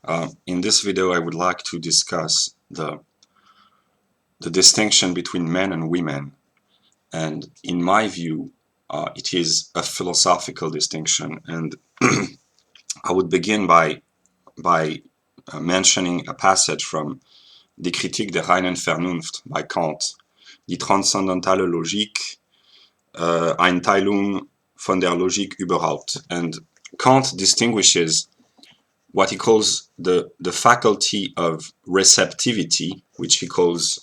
In this video, I would like to discuss the distinction between men and women, and in my view, it is a philosophical distinction. And I would begin by mentioning a passage from Die Kritik der reinen Vernunft by Kant, die transzendentale Logik, Einteilung von der Logik überhaupt. And Kant distinguishes what he calls the faculty of receptivity, which he calls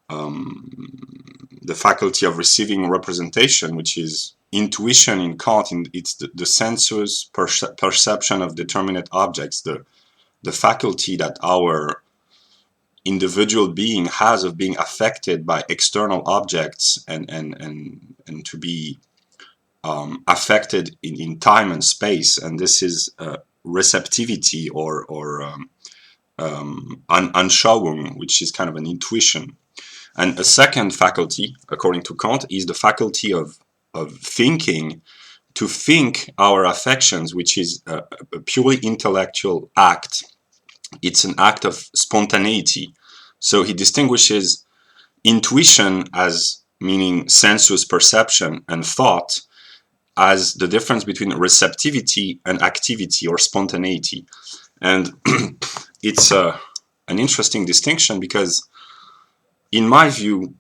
the faculty of receiving representation, which is intuition in Kant. It's the sensuous perception of determinate objects, the faculty that our individual being has of being affected by external objects and to be affected in time and space. And this is receptivity or Anschauung, which is kind of an intuition. And a second faculty, according to Kant, is the faculty of thinking, to think our affections, which is a purely intellectual act. It's an act of spontaneity. So he distinguishes intuition as meaning sensuous perception and thought as the difference between receptivity and activity or spontaneity. And it's an interesting distinction because, in my view,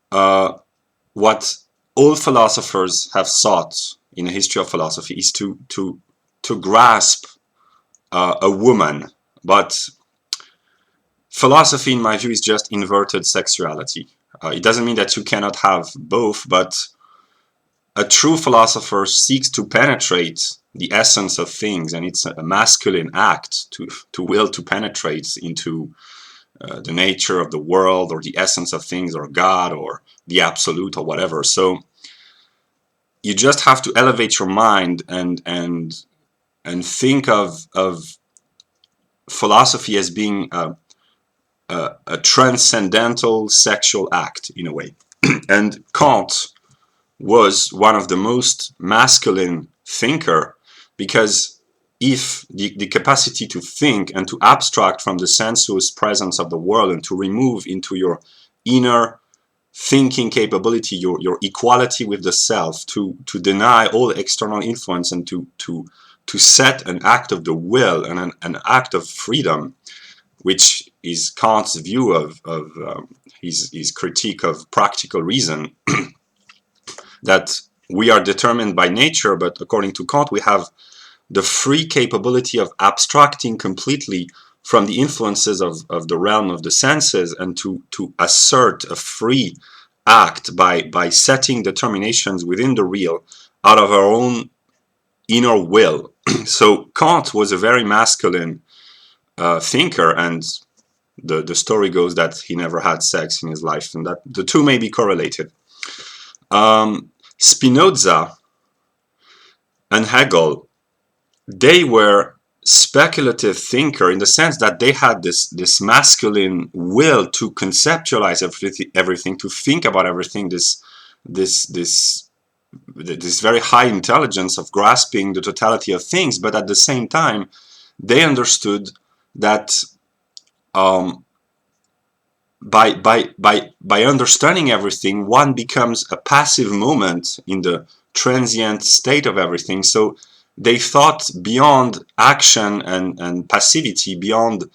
what all philosophers have sought in the history of philosophy is to grasp a woman. But philosophy, in my view, is just inverted sexuality. It doesn't mean that you cannot have both, but a true philosopher seeks to penetrate the essence of things, and it's a masculine act to will to penetrate into the nature of the world or the essence of things or God or the absolute or whatever. So you just have to elevate your mind and think of philosophy as being a transcendental sexual act in a way. And Kant was one of the most masculine thinker, because if the capacity to think and to abstract from the sensuous presence of the world and to remove into your inner thinking capability, your equality with the self, to deny all external influence and to set an act of the will and an act of freedom, which is Kant's view of his critique of practical reason, that we are determined by nature, but according to Kant, we have the free capability of abstracting completely from the influences of the realm of the senses and to assert a free act by setting determinations within the real out of our own inner will. So Kant was a very masculine thinker, and the story goes that he never had sex in his life, and that the two may be correlated. Spinoza and Hegel, they were speculative thinker in the sense that they had this masculine will to conceptualize everything, to think about everything, this very high intelligence of grasping the totality of things. But at the same time, they understood that by understanding everything, one becomes a passive moment in the transient state of everything. So they thought beyond action and passivity, beyond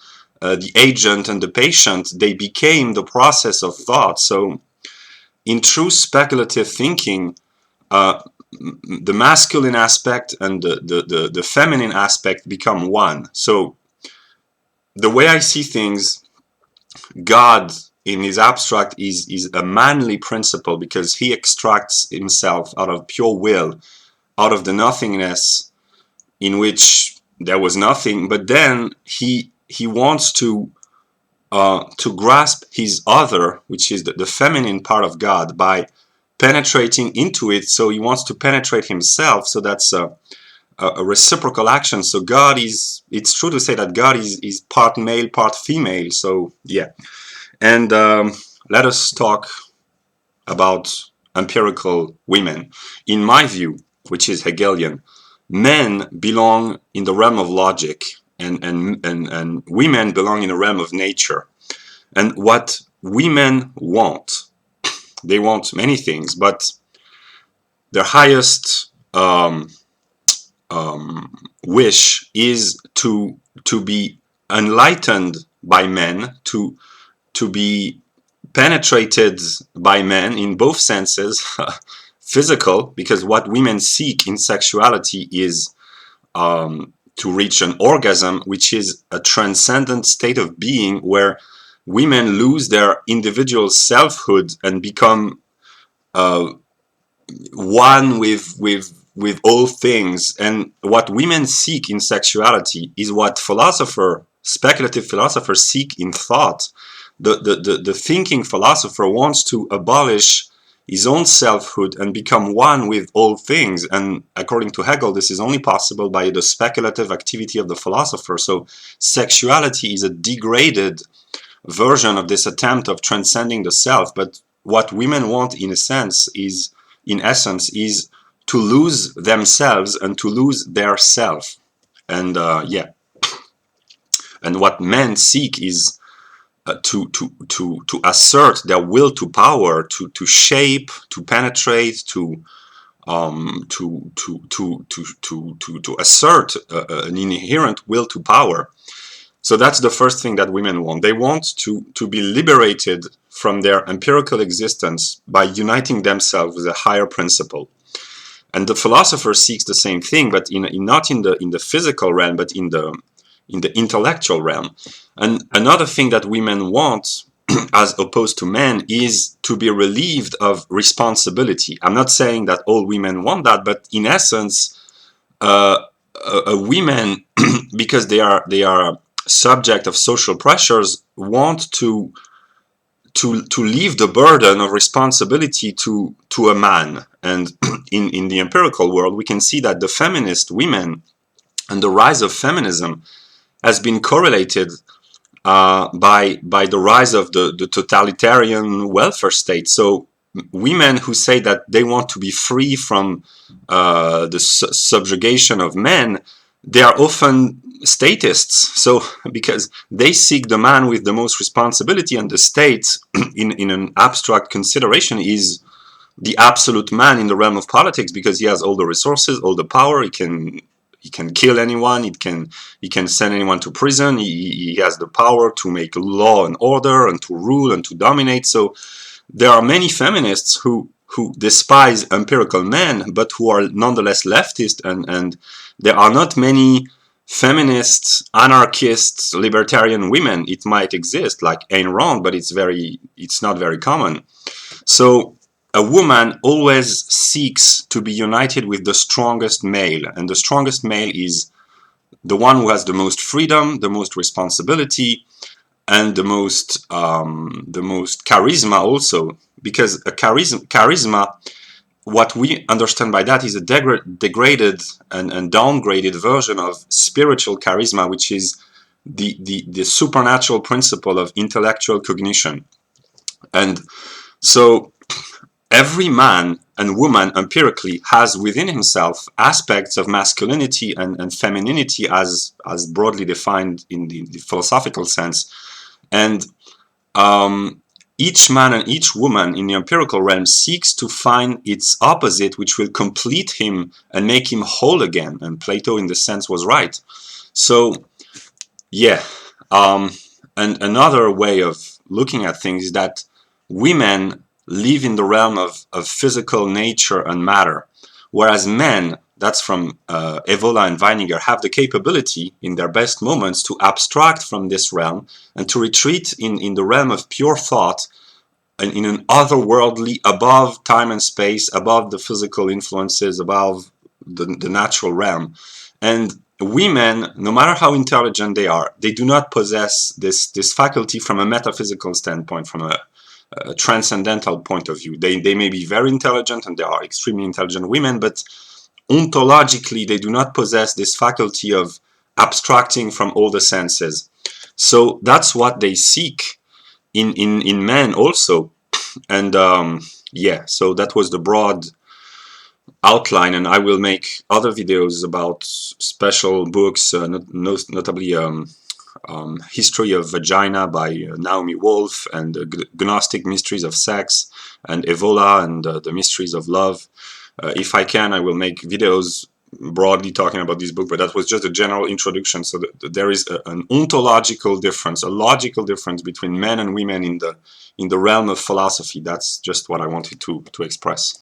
the agent and the patient. They became the process of thought. So in true speculative thinking, the masculine aspect and the feminine aspect become one. So the way I see things, God in his abstract is a manly principle, because he extracts himself out of pure will, out of the nothingness in which there was nothing, but then he wants to grasp his other, which is the feminine part of God, by penetrating into it. So he wants to penetrate himself. So that's a reciprocal action. So God is, it's true to say that God is part male, part female. So yeah. And let us talk about empirical women. In my view, which is Hegelian, men belong in the realm of logic, and women belong in the realm of nature. And what women want, they want many things, but their highest wish is to be enlightened by men, to be penetrated by men in both senses, physical, because what women seek in sexuality is to reach an orgasm, which is a transcendent state of being where women lose their individual selfhood and become one with all things. And what women seek in sexuality is what speculative philosophers seek in thought. The thinking philosopher wants to abolish his own selfhood and become one with all things. And according to Hegel, this is only possible by the speculative activity of the philosopher. So sexuality is a degraded version of this attempt of transcending the self. But what women want, in essence, is to lose themselves and to lose their self. And yeah, and what men seek is to assert their will to power, to shape, to penetrate, to assert an inherent will to power. So that's the first thing that women want. They want to be liberated from their empirical existence by uniting themselves with a higher principle. And the philosopher seeks the same thing, but not in the physical realm, but in the intellectual realm. And another thing that women want, as opposed to men, is to be relieved of responsibility. I'm not saying that all women want that, but in essence, women, because they are subject of social pressures, want to leave the burden of responsibility to a man. And in the empirical world, we can see that the feminist women and the rise of feminism has been correlated by the rise of the totalitarian welfare state. So women who say that they want to be free from the subjugation of men, they are often statists. So because they seek the man with the most responsibility, and the state in an abstract consideration is the absolute man in the realm of politics, because he has all the resources, all the power. He can kill anyone. He can send anyone to prison. He has the power to make law and order and to rule and to dominate. So there are many feminists who despise empirical men, but who are nonetheless leftist, and there are not many feminists, anarchists, libertarian women. It might exist, like Ayn Rand, but it's not very common. So a woman always seeks to be united with the strongest male, and the strongest male is the one who has the most freedom, the most responsibility, and the most charisma also. Because a charisma, what we understand by that is a degraded and downgraded version of spiritual charisma, which is the supernatural principle of intellectual cognition. And so every man and woman empirically has within himself aspects of masculinity and femininity as broadly defined in the philosophical sense. And each man and each woman in the empirical realm seeks to find its opposite, which will complete him and make him whole again. And Plato, in this sense, was right. So, yeah. And another way of looking at things is that women live in the realm of physical nature and matter, whereas men, that's from Evola and Weininger, have the capability in their best moments to abstract from this realm and to retreat in the realm of pure thought and in an otherworldly, above time and space, above the physical influences, above the natural realm. And women, no matter how intelligent they are, they do not possess this faculty from a metaphysical standpoint, from a transcendental point of view. They may be very intelligent, and there are extremely intelligent women, but ontologically they do not possess this faculty of abstracting from all the senses. So that's what they seek in men also. And yeah, so that was the broad outline, and I will make other videos about special books, notably History of Vagina by Naomi Wolf, and Gnostic Mysteries of Sex, and Evola, and the Mysteries of Love. If I can, I will make videos broadly talking about this book, but that was just a general introduction. So there is an ontological difference, a logical difference between men and women in the realm of philosophy. That's just what I wanted to express.